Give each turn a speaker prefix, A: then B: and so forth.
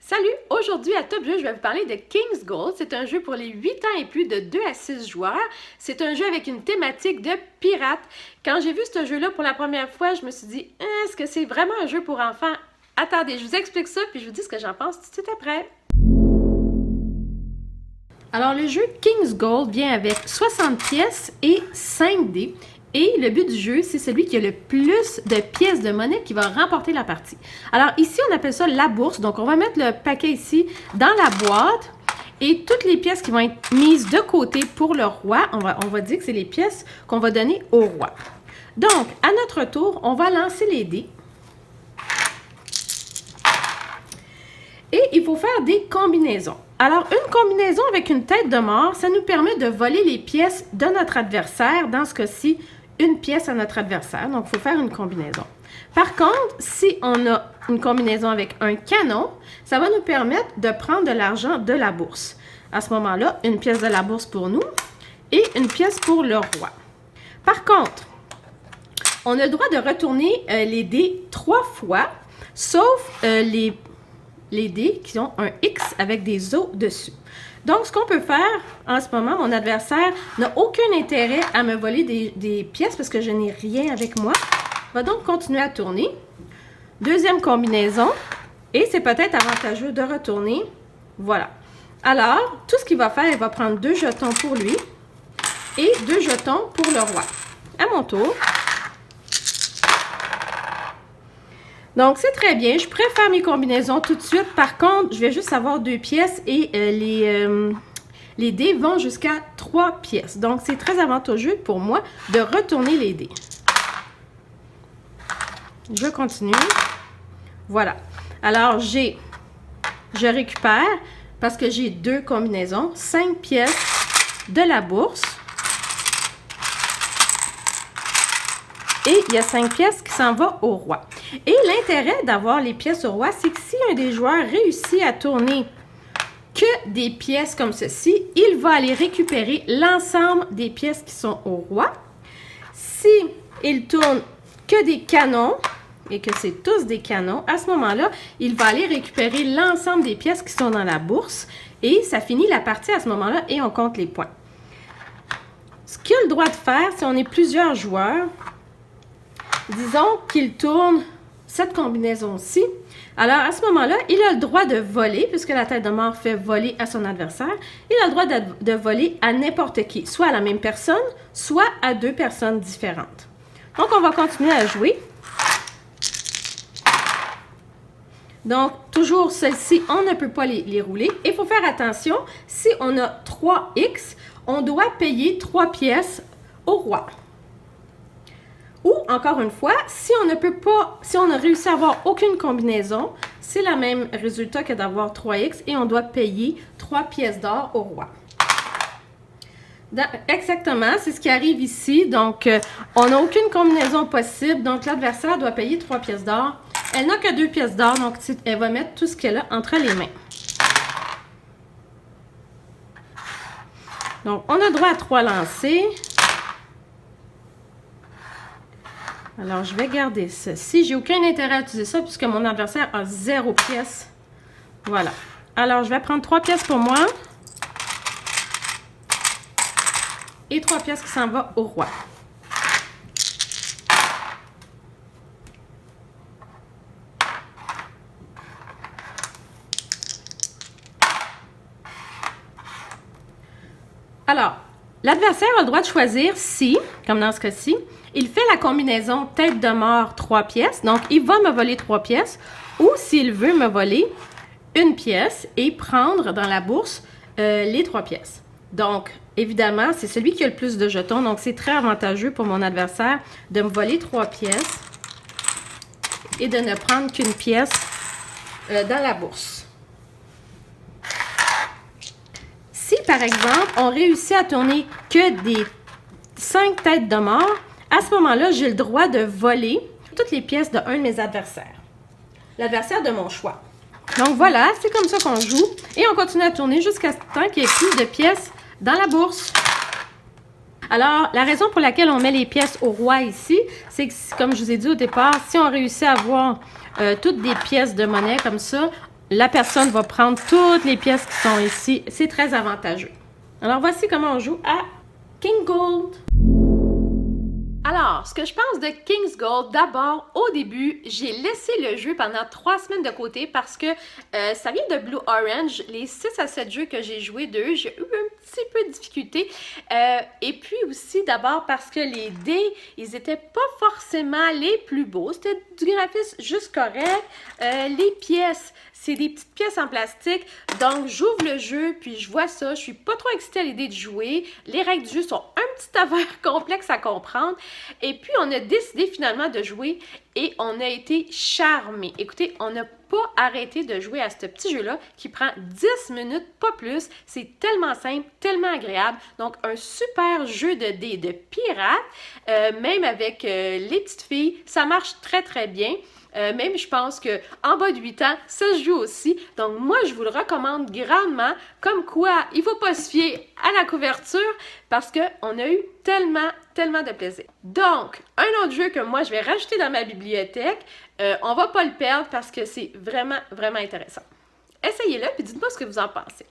A: Salut! Aujourd'hui à Top Jeu, je vais vous parler de King's Gold. C'est un jeu pour les 8 ans et plus de 2 à 6 joueurs. C'est un jeu avec une thématique de pirate. Quand j'ai vu ce jeu-là pour la première fois, je me suis dit, est-ce que c'est vraiment un jeu pour enfants? Attendez, je vous explique ça puis je vous dis ce que j'en pense tout de suite après. Alors le jeu King's Gold vient avec 60 pièces et 5 dés. Et le but du jeu, c'est celui qui a le plus de pièces de monnaie qui va remporter la partie. Alors ici, on appelle ça la bourse. Donc, on va mettre le paquet ici dans la boîte. Et toutes les pièces qui vont être mises de côté pour le roi, on va dire que c'est les pièces qu'on va donner au roi. Donc, à notre tour, on va lancer les dés. Et il faut faire des combinaisons. Alors, une combinaison avec une tête de mort, ça nous permet de voler les pièces de notre adversaire. Dans ce cas-ci, une pièce à notre adversaire. Donc, il faut faire une combinaison. Par contre, si on a une combinaison avec un canon, ça va nous permettre de prendre de l'argent de la bourse. À ce moment-là, une pièce de la bourse pour nous et une pièce pour le roi. Par contre, on a le droit de retourner les dés 3 fois, sauf les dés qui ont un X avec des O dessus. Donc, ce qu'on peut faire en ce moment, mon adversaire n'a aucun intérêt à me voler des pièces parce que je n'ai rien avec moi. Il va donc continuer à tourner. Deuxième combinaison. Et c'est peut-être avantageux de retourner. Voilà. Alors, tout ce qu'il va faire, il va prendre 2 jetons pour lui et 2 jetons pour le roi. À mon tour. Donc, c'est très bien. Je préfère mes combinaisons tout de suite. Par contre, je vais juste avoir 2 pièces et les dés vont jusqu'à 3 pièces. Donc, c'est très avantageux pour moi de retourner les dés. Je continue. Voilà. Alors, je récupère, parce que j'ai 2 combinaisons, 5 pièces de la bourse. Et il y a 5 pièces qui s'en vont au roi. Et l'intérêt d'avoir les pièces au roi, c'est que si un des joueurs réussit à tourner que des pièces comme ceci, il va aller récupérer l'ensemble des pièces qui sont au roi. Si il tourne que des canons, et que c'est tous des canons, à ce moment-là, il va aller récupérer l'ensemble des pièces qui sont dans la bourse. Et ça finit la partie à ce moment-là et on compte les points. Ce qu'il a le droit de faire, si on est plusieurs joueurs, disons qu'il tourne cette combinaison-ci. Alors, à ce moment-là, il a le droit de voler, puisque la tête de mort fait voler à son adversaire. Il a le droit de voler à n'importe qui, soit à la même personne, soit à 2 personnes différentes. Donc, on va continuer à jouer. Donc, toujours celles-ci, on ne peut pas les rouler. Il faut faire attention, si on a 3X, on doit payer 3 pièces au roi. Ou, encore une fois, si on a réussi à avoir aucune combinaison, c'est le même résultat que d'avoir 3X et on doit payer 3 pièces d'or au roi. Exactement, c'est ce qui arrive ici. Donc, on n'a aucune combinaison possible. Donc, l'adversaire doit payer 3 pièces d'or. Elle n'a que 2 pièces d'or, donc elle va mettre tout ce qu'elle a entre les mains. Donc, on a droit à 3 lancers. Alors, je vais garder ceci. J'ai aucun intérêt à utiliser ça puisque mon adversaire a 0 pièces. Voilà. Alors, je vais prendre 3 pièces pour moi. Et 3 pièces qui s'en vont au roi. Alors, l'adversaire a le droit de choisir si, comme dans ce cas-ci, il fait la combinaison tête de mort 3 pièces. Donc, il va me voler 3 pièces. Ou s'il veut me voler une pièce et prendre dans la bourse les 3 pièces. Donc, évidemment, c'est celui qui a le plus de jetons. Donc, c'est très avantageux pour mon adversaire de me voler 3 pièces et de ne prendre qu'une pièce dans la bourse. Si, par exemple, on réussit à tourner que des 5 têtes de mort, à ce moment-là, j'ai le droit de voler toutes les pièces d'un de mes adversaires. L'adversaire de mon choix. Donc voilà, c'est comme ça qu'on joue. Et on continue à tourner jusqu'à ce temps qu'il y ait plus de pièces dans la bourse. Alors, la raison pour laquelle on met les pièces au roi ici, c'est que, comme je vous ai dit au départ, si on réussit à avoir toutes des pièces de monnaie comme ça, la personne va prendre toutes les pièces qui sont ici. C'est très avantageux. Alors, voici comment on joue à King Gold. Alors, ce que je pense de King's Gold, d'abord, au début, j'ai laissé le jeu pendant 3 semaines de côté parce que ça vient de Blue Orange. Les 6 à 7 jeux que j'ai joués d'eux, j'ai eu un petit peu de difficulté. Et puis aussi, d'abord, parce que les dés, ils étaient pas forcément les plus beaux. C'était du graphisme juste correct. Les pièces, c'est des petites pièces en plastique. Donc, j'ouvre le jeu, puis je vois ça. Je suis pas trop excitée à l'idée de jouer. Les règles du jeu sont un petit affaire complexe à comprendre. Et puis, on a décidé finalement de jouer et on a été charmés. Écoutez, on n'a pas arrêté de jouer à ce petit jeu-là qui prend 10 minutes, pas plus. C'est tellement simple, tellement agréable. Donc, un super jeu de dés de pirate, même avec les petites filles, ça marche très, très bien. Même, je pense qu'en bas de 8 ans, ça se joue aussi. Donc, moi, je vous le recommande grandement. Comme quoi, il ne faut pas se fier à la couverture parce qu'on a eu tellement, tellement de plaisir. Donc, un autre jeu que moi, je vais rajouter dans ma bibliothèque. On ne va pas le perdre parce que c'est vraiment, vraiment intéressant. Essayez-le et dites-moi ce que vous en pensez.